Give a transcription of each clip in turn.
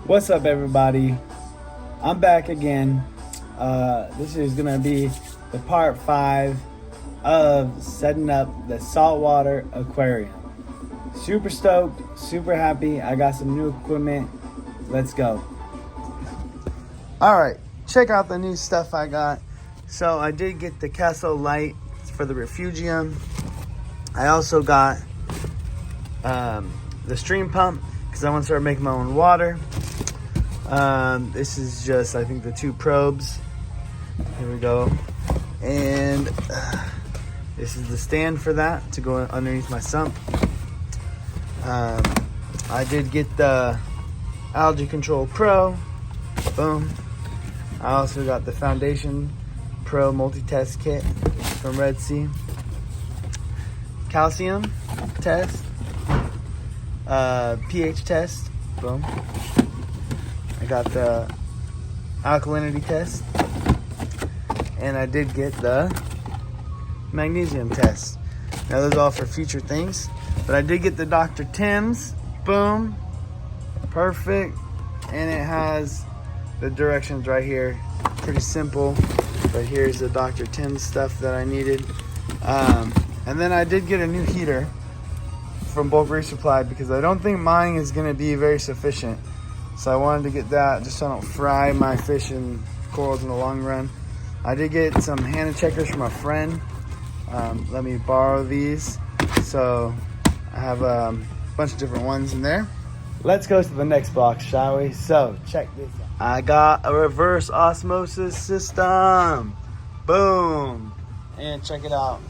What's up, everybody? I'm back again. This is gonna be the part 5 of setting up the saltwater aquarium. Super stoked, super happy. I got some new equipment. Let's go. All right, check out the new stuff I got. So I did get the Castle Light for the refugium. I also got the stream pump because I want to start making my own water. This is just, I think, the 2 probes. Here we go. And this is the stand for that to go underneath my sump. I did get the Algae Control Pro. Boom. I also got the Foundation Pro multi-test kit from Red Sea. Calcium test. pH test. Boom. I got the alkalinity test. And I did get the magnesium test. Now those are all for future things. But I did get the Dr. Tim's. Boom. Perfect. And it has the directions right here. Pretty simple. But here's the Dr. Tim's stuff that I needed. And then I did get a new heater from Bulk Resupply because I don't think mine is going to be very sufficient. So I wanted to get that just so I don't fry my fish and corals in the long run. I did get some Hannah checkers from a friend. Let me borrow these. So I have a bunch of different ones in there. Let's go to the next box, shall we? So check this out. I got a reverse osmosis system. Boom. And check it out.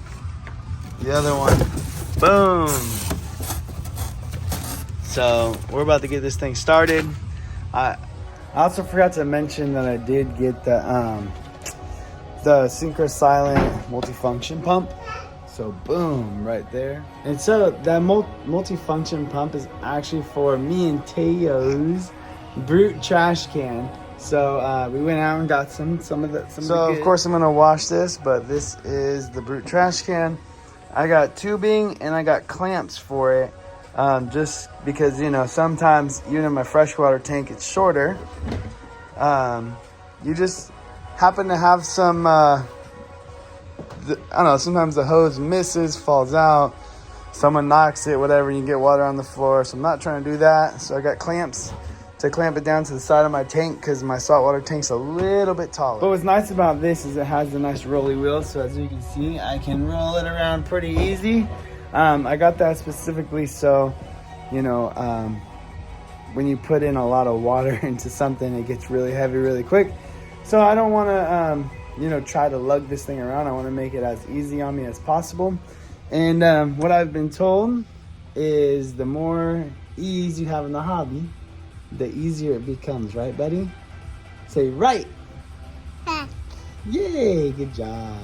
The other one. Boom. So we're about to get this thing started. I also forgot to mention that I did get the Synchro Silent multifunction pump. So boom, right there. And so that multifunction pump is actually for me and Teo's brute trash can. So we went out and got some of the. So of course I'm gonna wash this, but this is the brute trash can. I got tubing and I got clamps for it. Just because, you know, sometimes even in my freshwater tank it's shorter. You just happen to have some, I don't know, sometimes the hose misses, falls out, someone knocks it, whatever, and you get water on the floor. So I'm not trying to do that. So I got clamps to clamp it down to the side of my tank because my saltwater tank's a little bit taller. But what's nice about this is it has the nice rolly wheels. So as you can see, I can roll it around pretty easy. I got that specifically so, you know, when you put in a lot of water into something, it gets really heavy really quick. So I don't want to, you know, try to lug this thing around. I want to make it as easy on me as possible. And what I've been told is the more ease you have in the hobby, the easier it becomes. Right, buddy? Say right. Yay, good job.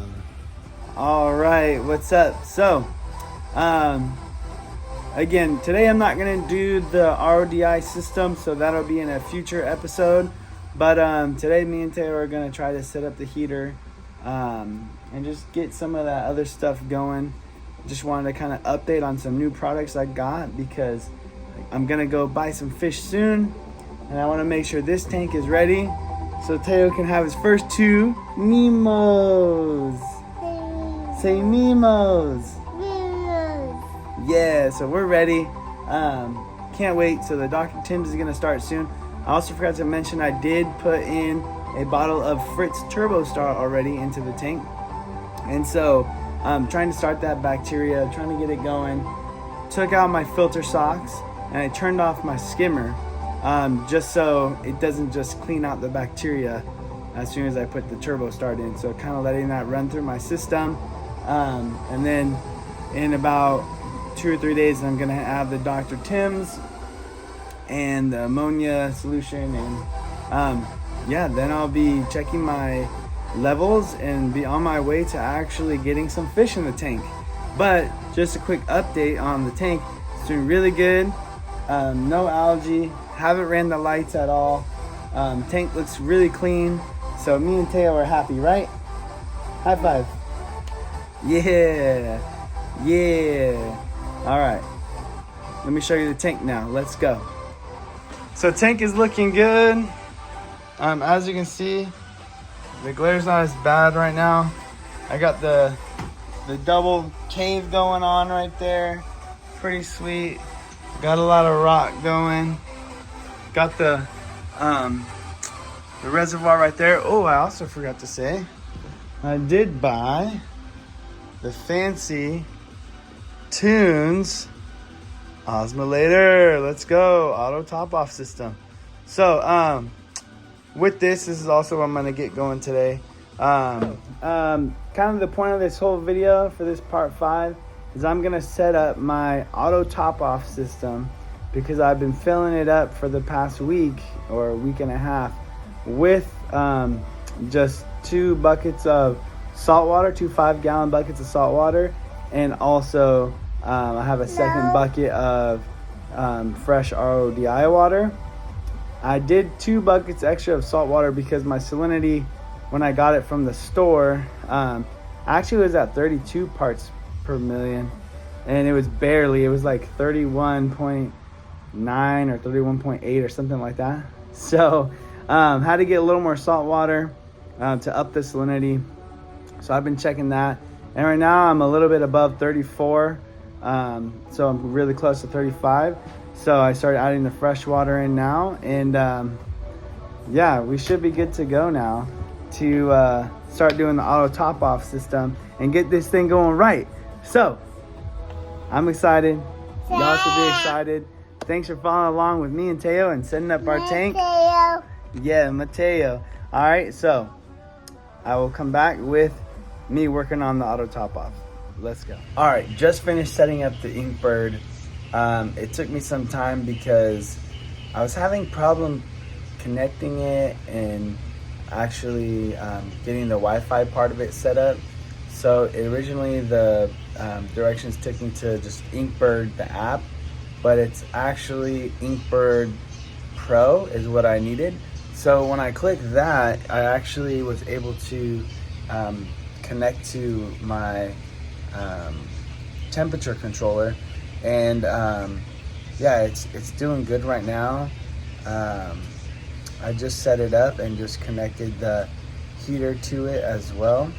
All right, what's up? So, again, today I'm not going to do the RODI system, so that'll be in a future episode. But today me and Taylor are going to try to set up the heater and just get some of that other stuff going. Just wanted to kind of update on some new products I got because I'm going to go buy some fish soon. And I want to make sure this tank is ready so Taylor can have his first 2 Nemos. Say Nemos. Yeah, so we're ready. Can't wait. So the Dr. Tim's is gonna start soon. I also forgot to mention I did put in a bottle of Fritz Turbo Star already into the tank. And so I'm trying to start that bacteria, trying to get it going. Took out my filter socks and I turned off my skimmer just so it doesn't just clean out the bacteria as soon as I put the turbo start in. So kind of letting that run through my system. And then in about 2 or 3 days, I'm gonna have the Dr. Tim's and the ammonia solution, and yeah, then I'll be checking my levels and be on my way to actually getting some fish in the tank. But just a quick update on the tank. It's doing really good. No algae. Haven't ran the lights at all. Tank looks really clean. So me and Teo are happy, right? High five. Yeah. Yeah. All right. Let me show you the tank now. Let's go. So tank is looking good. As you can see, the glare's not as bad right now. I got the double cave going on right there. Pretty sweet. Got a lot of rock going. Got the reservoir right there. Oh, I also forgot to say, I did buy the fancy Tunze osmolator. Let's go. Auto top off system. So with this is also what I'm gonna get going today. Kind of the point of this whole video for this part 5 is I'm gonna set up my auto top off system, because I've been filling it up for the past week or week and a half with just 2 buckets of salt water, 2 5-gallon buckets of salt water, and also I have a second bucket of fresh RODI water. I did 2 buckets extra of salt water because my salinity, when I got it from the store, actually was at 32 parts per million, and it was like 31.9 or 31.8 or something like that. So had to get a little more salt water to up the salinity. So I've been checking that, and right now I'm a little bit above 34, so I'm really close to 35. So I started adding the fresh water in now, and yeah, we should be good to go now to start doing the auto top off system and get this thing going right. So I'm excited. Y'all should be excited. Thanks for following along with me and Teo and setting up our tank. Yeah, Mateo. All right, so I will come back with me working on the auto top off. Let's go. All right, just finished setting up the Inkbird. It took me some time because I was having problem connecting it and actually getting the Wi-Fi part of it set up. So originally the directions took me to just Inkbird, the app, but it's actually Inkbird Pro is what I needed. So when I clicked that, I actually was able to connect to my temperature controller, and yeah, it's doing good right now. I just set it up and just connected the heater to it as well,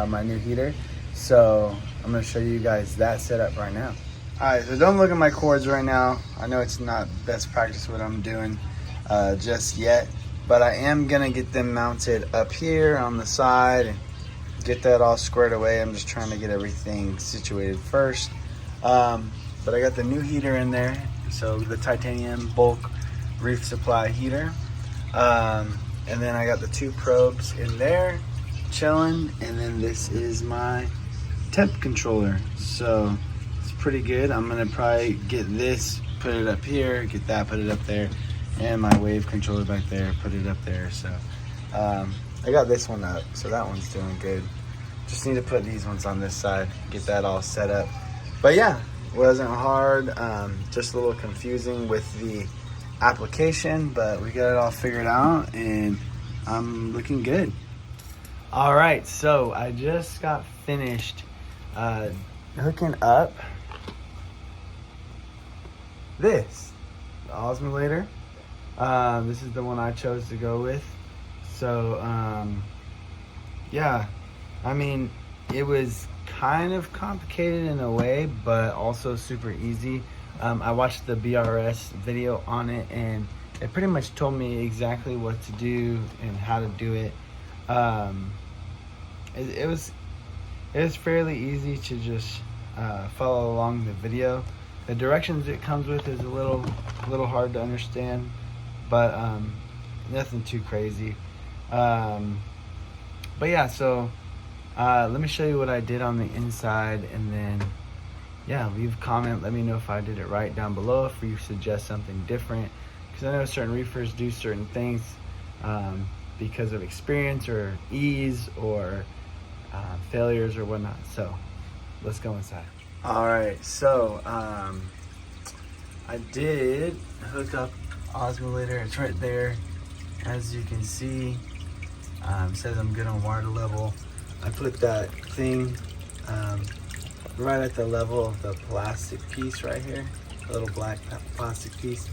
my new heater. So I'm gonna show you guys that setup right now. All right, so don't look at my cords right now. I know it's not best practice what I'm doing just yet, but I am gonna get them mounted up here on the side and get that all squared away. I'm just trying to get everything situated first. But I got the new heater in there, so the titanium bulk reef supply heater. And then I got the 2 probes in there chilling, and then this is my temp controller. So it's pretty good. I'm gonna probably get this, put it up here, get that, put it up there, and my wave controller back there, put it up there. So I got this one up, so that one's doing good. Just need to put these ones on this side, get that all set up. But yeah, wasn't hard, just a little confusing with the application, but we got it all figured out and I'm looking good. All right, so I just got finished hooking up this, the osmolator. This is the one I chose to go with. So yeah, I mean, it was kind of complicated in a way, but also super easy. I watched the BRS video on it, and it pretty much told me exactly what to do and how to do it. It was fairly easy to just follow along the video. The directions it comes with is a little hard to understand, but nothing too crazy. But yeah, so let me show you what I did on the inside, and then yeah, leave a comment, let me know if I did it right down below, if you suggest something different, because I know certain reefers do certain things because of experience or ease or failures or whatnot. So let's go inside. All right, so I did hook up osmolator. It's right there, as you can see. It says I'm good on water level. I put that thing right at the level of the plastic piece right here, a little black plastic piece.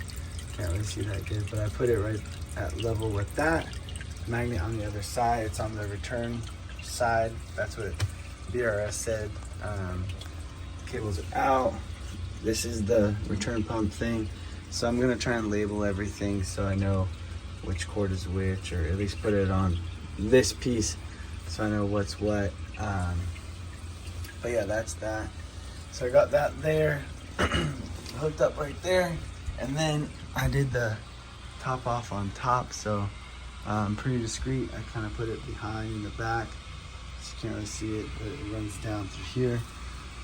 Can't really see that good, but I put it right at level with that. Magnet on the other side, it's on the return side. That's what BRS said. Cables are out. This is the return pump thing. So I'm gonna try and label everything so I know which cord is which, or at least put it on this piece so I know what's what. But yeah, that's that. So I got that there, hooked up right there, and then I did the top off on top, so pretty discreet. I kind of put it behind in the back, so you can't really see it, but it runs down through here.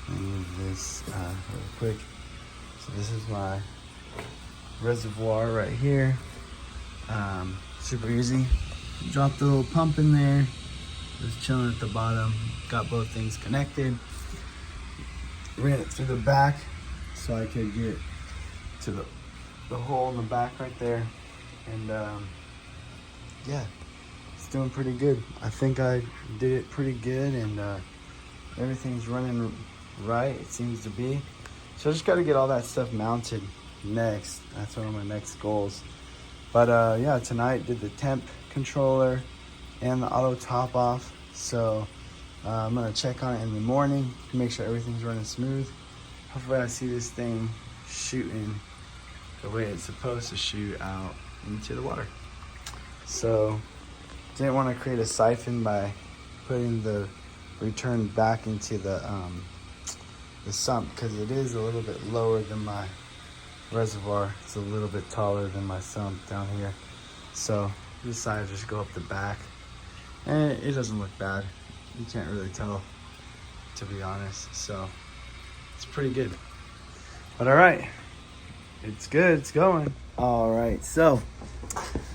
Let me move this real quick. So this is my reservoir right here. Super easy. Drop the little pump in there. Just chilling at the bottom. Got both things connected. Ran it through the back so I could get to the hole in the back right there. And yeah, it's doing pretty good. I think I did it pretty good, and everything's running right, it seems to be. So I just got to get all that stuff mounted next. That's one of my next goals. But yeah, tonight did the temp controller and the auto top off. So I'm gonna check on it in the morning to make sure everything's running smooth. Hopefully I see this thing shooting the way it's supposed to shoot out into the water. So didn't want to create a siphon by putting the return back into the sump, because it is a little bit lower than my reservoir. It's a little bit taller than my sump down here. So I decided to just go up the back, and it doesn't look bad. You can't really tell, to be honest. So it's pretty good. But all right, it's good, it's going. All right, so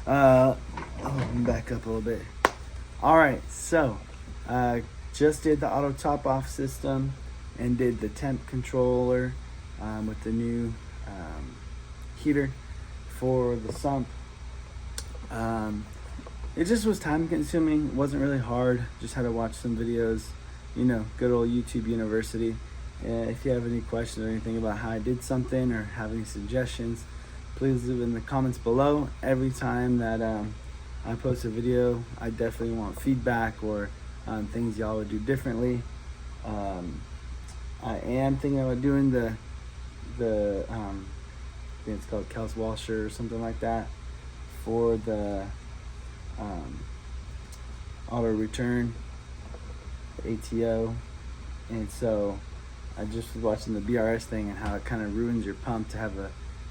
let me back up a little bit. All right, so just did the auto top off system and did the temp controller with the new heater for the sump. It just was time consuming. It wasn't really hard. Just had to watch some videos, you know, good old YouTube University. If you have any questions or anything about how I did something, or have any suggestions, please leave in the comments below. Every time that I post a video, I definitely want feedback or things y'all would do differently. I am thinking about doing the I think it's called Kels Washer or something like that for the auto return, ATO. And so I just was watching the BRS thing and how it kind of ruins your pump to have a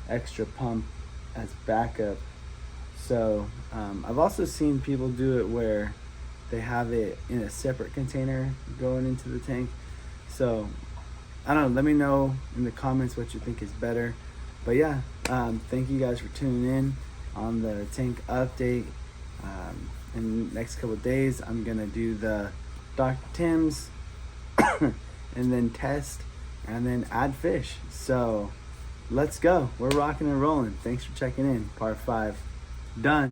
extra pump as backup. So I've also seen people do it where they have it in a separate container going into the tank. So I don't know, let me know in the comments what you think is better. But yeah, thank you guys for tuning in on the tank update. In the next couple of days, I'm gonna do the Dr. Tim's and then test and then add fish. So let's go. We're rocking and rolling. Thanks for checking in. Part 5 done.